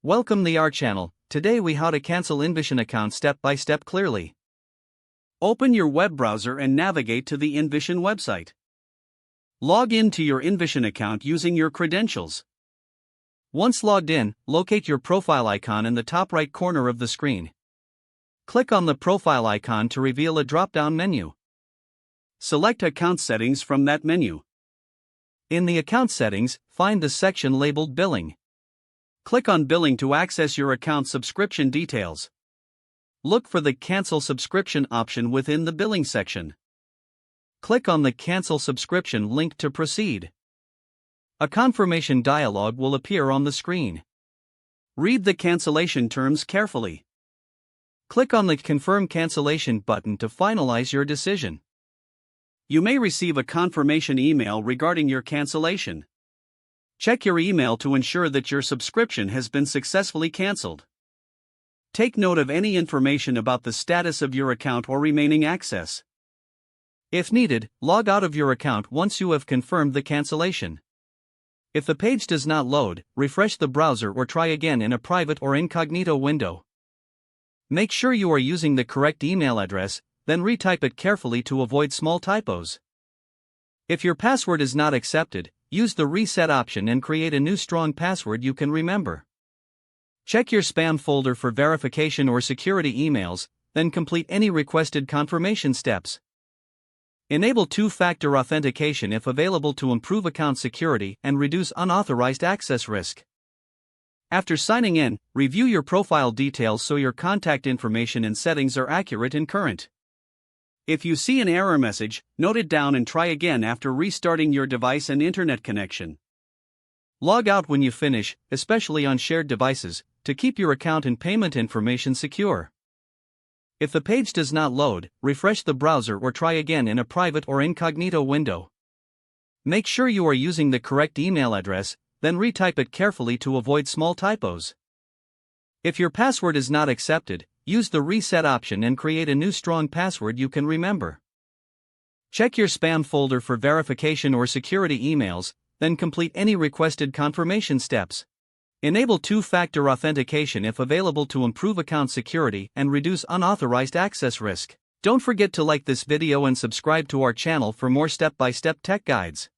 Welcome to our channel. Today we how to cancel InVision account step by step clearly. Open your web browser and navigate to the InVision website. Log in to your InVision account using your credentials. Once logged in, locate your profile icon in the top right corner of the screen. Click on the profile icon to reveal a drop-down menu. Select Account Settings from that menu. In the Account Settings, find the section labeled Billing. Click on Billing to access your account subscription details. Look for the Cancel Subscription option within the Billing section. Click on the Cancel Subscription link to proceed. A confirmation dialog will appear on the screen. Read the cancellation terms carefully. Click on the Confirm Cancellation button to finalize your decision. You may receive a confirmation email regarding your cancellation. Check your email to ensure that your subscription has been successfully canceled. Take note of any information about the status of your account or remaining access. If needed, log out of your account once you have confirmed the cancellation. If the page does not load, refresh the browser or try again in a private or incognito window. Make sure you are using the correct email address, then retype it carefully to avoid small typos. If your password is not accepted, use the Reset option and create a new strong password you can remember. Check your spam folder for verification or security emails, then complete any requested confirmation steps. Enable two-factor authentication if available to improve account security and reduce unauthorized access risk. After signing in, review your profile details so your contact information and settings are accurate and current. If you see an error message, note it down and try again after restarting your device and internet connection. Log out when you finish, especially on shared devices, to keep your account and payment information secure. If the page does not load, refresh the browser or try again in a private or incognito window. Make sure you are using the correct email address, then retype it carefully to avoid small typos. If your password is not accepted, use the Reset option and create a new strong password you can remember. Check your spam folder for verification or security emails, then complete any requested confirmation steps. Enable two-factor authentication if available to improve account security and reduce unauthorized access risk. Don't forget to like this video and subscribe to our channel for more step-by-step tech guides.